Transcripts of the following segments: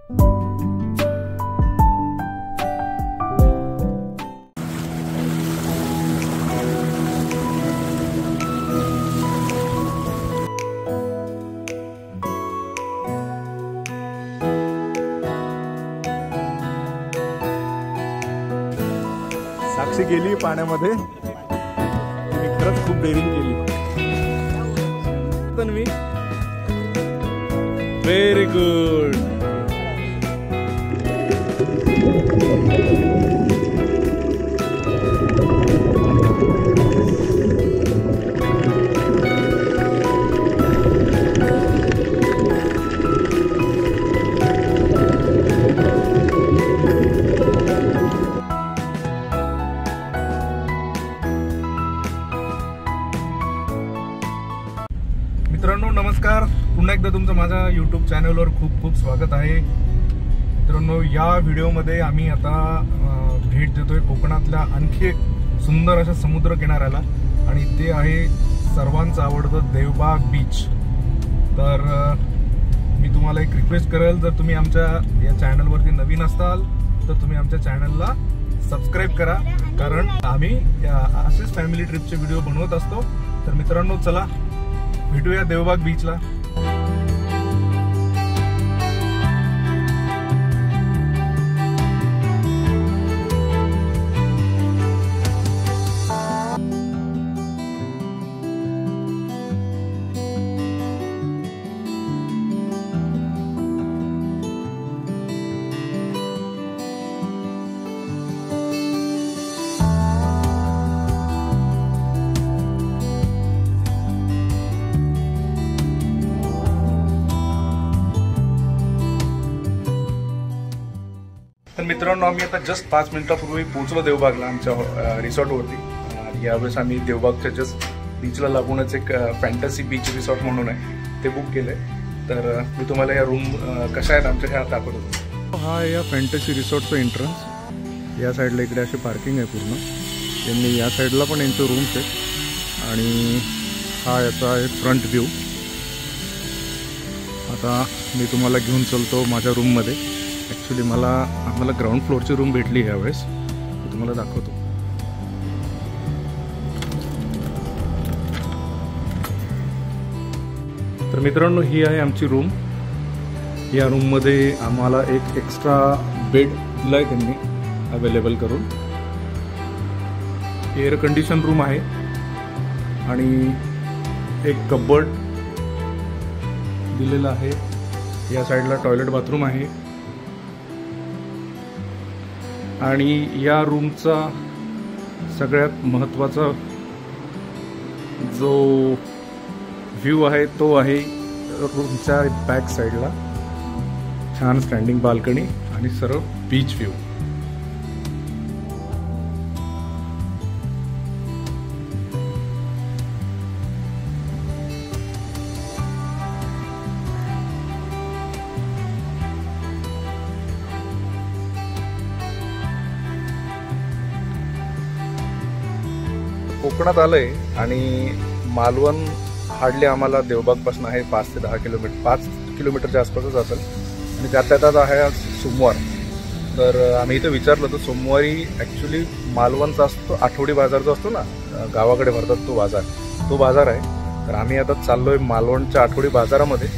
साक्षी गेली पाण्यामध्ये, तिने खरंच खूप डेअरिंग केली. Tanvi very good. मित्रांनो नमस्कार, पुन्हा एकदा तुमचं माझ्या यूट्यूब चॅनलवर खूप खूप स्वागत आहे. मित्रांनो, या व्हिडिओमध्ये आम्ही आता भेट देतोय कोकणातल्या आणखी एक सुंदर अशा समुद्र किनाऱ्याला, आणि ते आहे सर्वांचं आवडतं देवबाग बीच. तर मी तुम्हाला एक रिक्वेस्ट करेल, जर तुम्ही आमच्या या चॅनलवरती नवीन असाल तर तुम्ही आमच्या चॅनलला सबस्क्राईब करा, कारण आम्ही असेच फॅमिली ट्रिपचे व्हिडिओ बनवत असतो. तर मित्रांनो चला भेटूया देवबाग बीचला. तर मित्रांनो, आम्ही आता जस्ट 5 मिनिटापूर्वी पोहोचलो देवबागला आमच्या रिसॉर्टवरती. यावेळेस आम्ही देवबागच्या जस्ट बीचला लागूनच एक फॅन्टसी बीच रिसॉर्ट म्हणून आहे ते बुक केलं आहे. तर मी तुम्हाला या रूम कशा आहेत आमच्या ह्या दाखवत होतो. हा या फॅन्टसी रिसॉर्टचा एंट्रन्स. या साईडला इकडे अशी पार्किंग आहे पूर्ण. यांनी या साईडला पण यांचे रूम्स आहेत, आणि हा याचा आहे फ्रंट व्ह्यू. आता मी तुम्हाला घेऊन चलतो माझ्या रूममध्ये. ॲक्च्युली आम्हाला ग्राउंड फ्लोअरची रूम भेटली यावेळेस, मी तुम्हाला दाखवतो. तर मित्रांनो, ही आहे आमची रूम. या रूममध्ये आम्हाला एक एक्स्ट्रा बेड दिला आहे त्यांनी अवेलेबल करून. एअर कंडिशन रूम आहे, आणि एक कबर्ड दिलेला आहे. या साईडला टॉयलेट बाथरूम आहे, आणि या रूमचा सगळ्यात महत्त्वाचा जो व्ह्यू आहे तो आहे रूमच्या बॅक साईडला छान स्टँडिंग बाल्कनी आणि सरळ बीच व्ह्यू. कोकणात आलंय, आणि मालवण हार्डली आम्हाला देवबागपासून आहे 5 ते 10 किलोमीटर, 5 किलोमीटरच्या आसपासच असेल. आणि त्यात आहे आज सोमवार. तर आम्ही इथं विचारलं तर सोमवारी ॲक्च्युली मालवणचा असतो आठवडी बाजार जो असतो ना, गावाकडे भरतात तो बाजार आहे. तर आम्ही आता चाललोय मालवणच्या आठवडी बाजारामध्ये.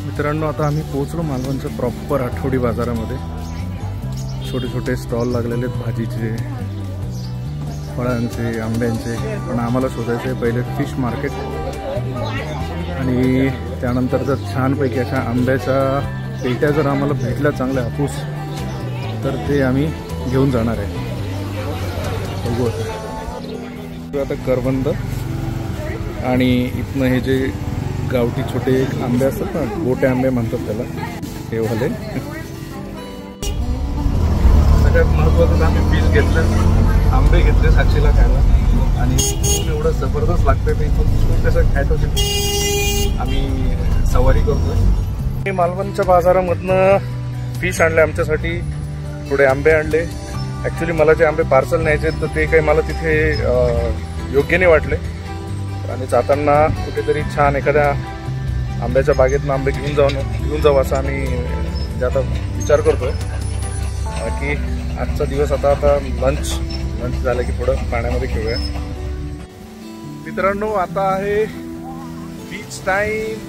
मित्रांनो, आता आम्ही पोहोचलो मालवणच्या प्रॉपर आठवडी बाजारामध्ये. छोटे छोटे स्टॉल लागलेले आहेत भाजीचे, फळांचे, आंब्यांचे. पण आम्हाला शोधायचे पहिले फिश मार्केट, आणि त्यानंतर जर छानपैकी अशा आंब्याच्या पेट्या जर आम्हाला भेटल्या चांगल्या हापूस, तर ते आम्ही घेऊन जाणार आहे. बघू आता करवंद, आणि इथनं हे जे गावठी छोटे आंबे असतात ना, गोटे आंबे म्हणतात त्याला, हे वाले. सगळ्यात महत्त्वाचं आम्ही फिश घेतलं, आंबे घेतले साक्षीला खायला, आणि एवढं जबरदस्त लागतं ते. इथून कसं ॲटोची आम्ही सवारी करतोय. मालवणच्या बाजारामधनं फिश आणले आमच्यासाठी, थोडे आंबे आणले. ॲक्च्युली मला जे आंबे पार्सल न्यायचे तर ते काही मला तिथे योग्य नाही वाटले, आणि जाताना कुठेतरी छान एखाद्या आंब्याच्या बागेतनं आंबे घेऊन जाऊ असं आम्ही म्हणजे आता विचार करतोय की आजचा दिवस आता लंच झालं की थोडं पाण्यामध्ये खेळूया. मित्रांनो, आता आहे बीच टाइम.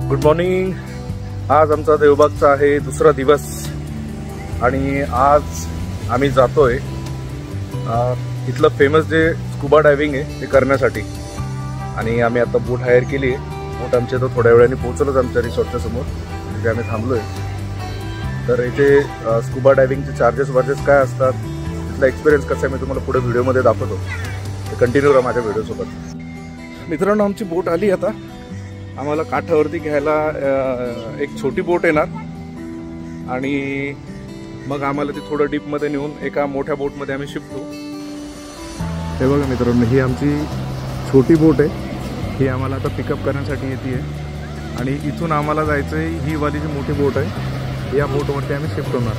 Good morning. आज आमचा देवबागचा आहे दुसरा दिवस आणि आज आम्ही जातोय इथलं फेमस जे स्कुबा डायव्हिंग आहे ते करण्यासाठी. आणि आम्ही आता बोट हायर केली आहे. बोट आमच्या इथं थोड्या वेळाने पोहोचलंच आमच्या रिसॉर्टच्या समोर, तिथे आम्ही थांबलोय. तर इथे स्कुबा डायव्हिंगचे चार्जेस काय असतात, तिथला एक्सपिरियन्स कसा आहे मी तुम्हाला पुढे व्हिडिओमध्ये दाखवतो. तर कंटिन्यू राहा माझ्या व्हिडिओसोबत. मित्रांनो, आमची बोट आली. आता आम्हाला काठावरती घ्यायला एक छोटी बोट येणार आणि मग आम्हाला ती थोडं डीपमध्ये नेऊन एका मोठ्या बोटमध्ये आम्ही शिफ्ट होऊ. हे बघा मित्रांनो, ही आमची छोटी बोट आहे. ही आम्हाला आता पिकअप करण्यासाठी येते आहे आणि इथून आम्हाला जायचं आहे. ही वाली जी मोठी बोट आहे, या बोटवरती आम्ही शिफ्ट होणार.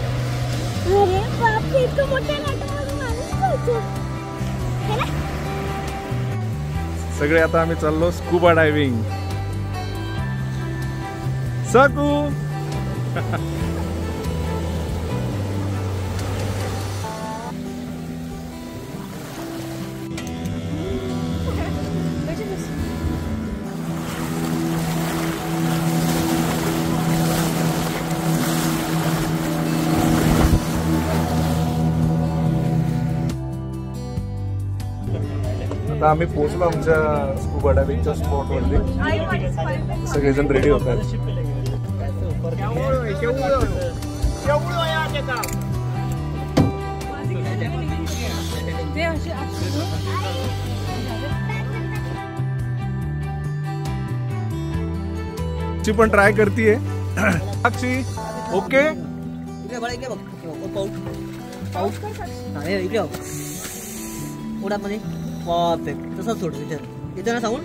सगळे आता आम्ही चाललो स्कुबा डायव्हिंग. साकू आता आम्ही पोहोचलो आमच्या स्कुबा डायव्हिंगच्या स्पॉटवरती. सगळेजण रेडी होतात. पण ट्राय करतीये साक्षी. ओके, उडामध्ये परफेक्ट तसंच सोड. इथं ना सांगून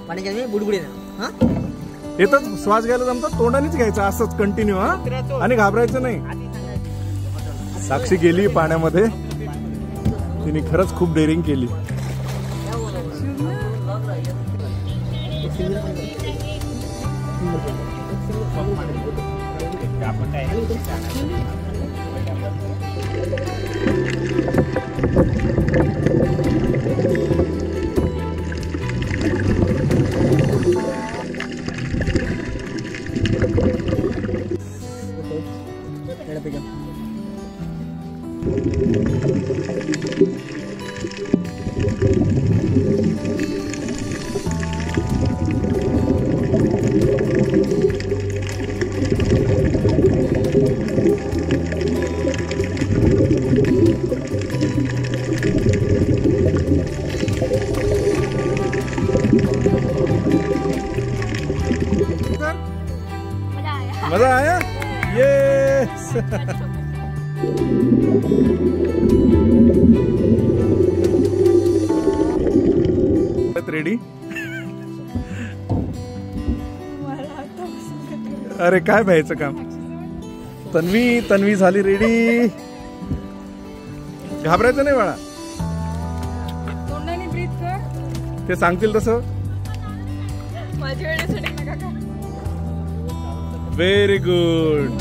पाण्याच्या बुडबुडी ना. हा, येतच श्वास घ्यायला जमतं, तोंडानेच घ्यायचं असंच कंटिन्यू. हा, आणि घाबरायचं नाही. साक्षी गेली पाण्यामध्ये. तिने खरंच खूप डेअरिंग केली. मजा आया? यस. रेडी? अरे काय भ्यायचं काम. तन्वी झाली रेडी. घाबरायचं नाही बाळा. तोंडाने ब्रीथ कर. ते सांगतील तसं. माझ्या वेळेसाठी नका का. Very good.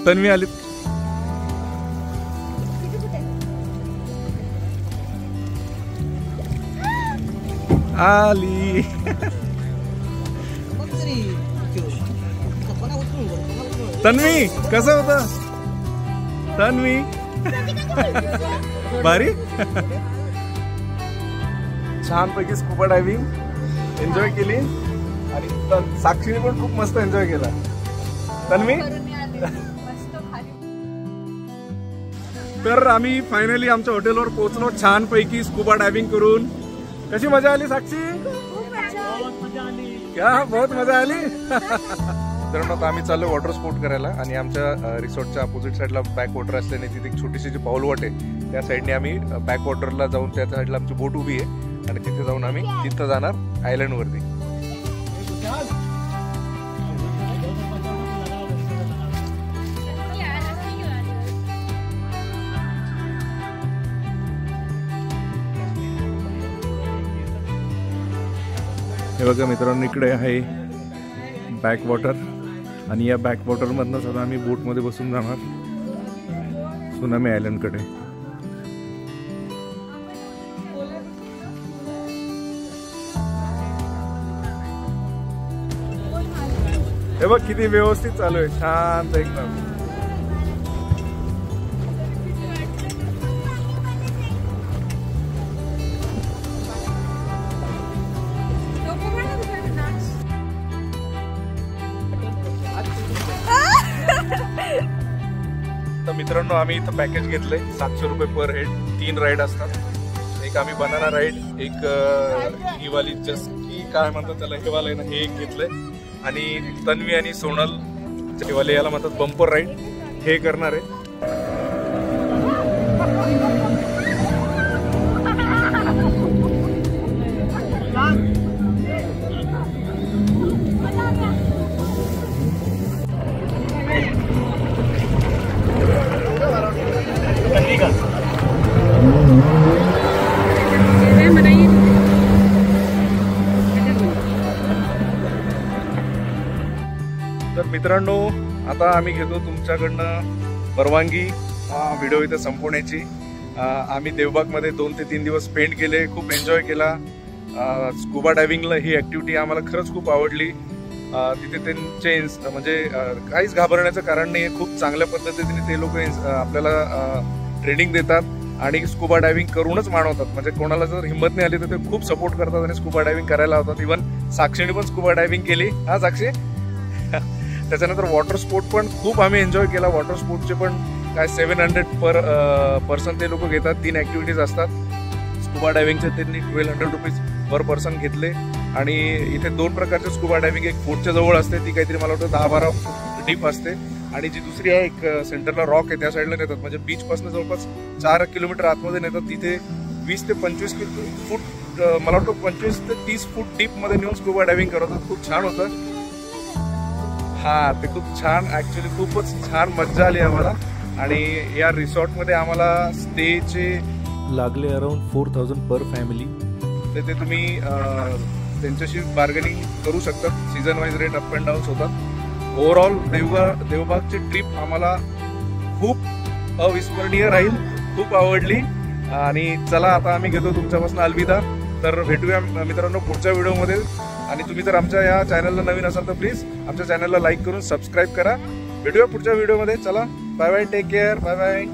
तन्वी आली. आली. तन्वी कसं होतं तन्वी? भारी. छानपैकी स्कुबा डायव्हिंग एन्जॉय केली आणि साक्षीने पण खूप मस्त एन्जॉय केला. तन्वी तर आम्ही फायनली आमच्या हॉटेलवर पोहोचलो छानपैकी स्कुबा डायव्हिंग करून. कशी मजा आली साक्षी? क्या बहुत मजा आली. तर आम्ही चाललो वॉटर स्पोर्ट करायला आणि आमच्या रिसॉर्टच्या अपोजिट साईडला बॅक वॉटर असल्याने तिथे एक छोटीशी जी पाऊलवाट आहे त्या साईडने आम्ही बॅक वॉटरला जाऊन त्या साईडला आमची बोट उभी आहे आणि तिथे जाऊन आम्ही तिथं जाणार आयलंड वरती. हे बघा मित्रांनो इकडे आहे बॅक वॉटर आणि या बॅक वॉटर मधनच आता आम्ही बोट मध्ये बसून जाणार सुनामी आयलंड कडे. हे बघ किती व्यवस्थित चालू आहे शांत एकदम. तर मित्रांनो आम्ही इथं पॅकेज घेतलंय 700 रुपये पर हेड. 3 राईड असतात. एक आम्ही बनाना राईड, एक ही वाली जस्की काय म्हणतात त्याला हे वाला आहे ना, हे एक घेतलंय आणि तन्वी आणि सोनल हे वाले याला म्हणतात बंपर राईड हे करणार आहे. तर मित्रांनो आता आम्ही घेतो तुमच्याकडनं परवानगी व्हिडिओ इथे संपवण्याची. आम्ही देवबागमध्ये 2 ते 3 दिवस स्पेंड केले, खूप एन्जॉय केला. स्कुबा डायव्हिंगला ही ॲक्टिव्हिटी आम्हाला खरंच खूप आवडली. तिथे त्यांचे म्हणजे काहीच घाबरण्याचं कारण नाही आहे. खूप चांगल्या पद्धतीने ते लोक आपल्याला ट्रेनिंग देतात आणि स्कुबा डायव्हिंग करूनच मानवतात. म्हणजे कोणाला जर हिंमत नाही आली तर ते खूप सपोर्ट करतात आणि स्कुबा डायव्हिंग करायला लावतात. इव्हन साक्षीने पण स्कुबा डायव्हिंग केली. हा साक्षी. त्याच्यानंतर वॉटर स्पोर्ट पण खूप आम्ही एन्जॉय केला. वॉटर स्पोर्टचे पण काय 700 पर पर्सन ते लोक घेतात. 3 ॲक्टिव्हिटीज असतात. स्कुबा डायव्हिंगचे त्यांनी 1200 रुपीज पर पर्सन घेतले आणि इथे 2 प्रकारचे स्कुबा डायव्हिंग, एक बोटच्या जवळ असते ती काहीतरी मला वाटतं 10-12 फूट डीप असते आणि जी दुसरी आहे एक सेंटरला रॉक आहे त्या साईडला नेतात. म्हणजे बीचपासून जवळपास 4 किलोमीटर आतमध्ये नेतात. तिथे 20 ते 25 फूट मला वाटतं 25 ते 30 फूट डीप मध्ये नेऊन स्कुबा डायव्हिंग करतात. खूप छान होतं. हा ते खूप छान, ऍक्च्युली खूपच छान मज्जा आली आम्हाला. आणि या रिसॉर्टमध्ये आम्हाला स्टेचे लागले अराउंड 4000 पर फॅमिली. तर ते तुम्ही त्यांच्याशी बार्गेनिंग करू शकता. Season wise rate up and downs होतात. ओव्हरऑल देवबागची ट्रिप आम्हाला खूप अविस्मरणीय राहील, खूप आवडली. आणि चला आता आम्ही घेतो तुमच्यापासून अलविदा. तर भेटूया मित्रांनो पुढच्या व्हिडिओमध्ये. आणि तुम्ही जर आमच्या या चॅनलला नवीन असाल तर प्लीज आमच्या चॅनलला लाईक करून सबस्क्राईब करा. भेटूया पुढच्या व्हिडिओमध्ये. चला bye bye, take care, bye bye.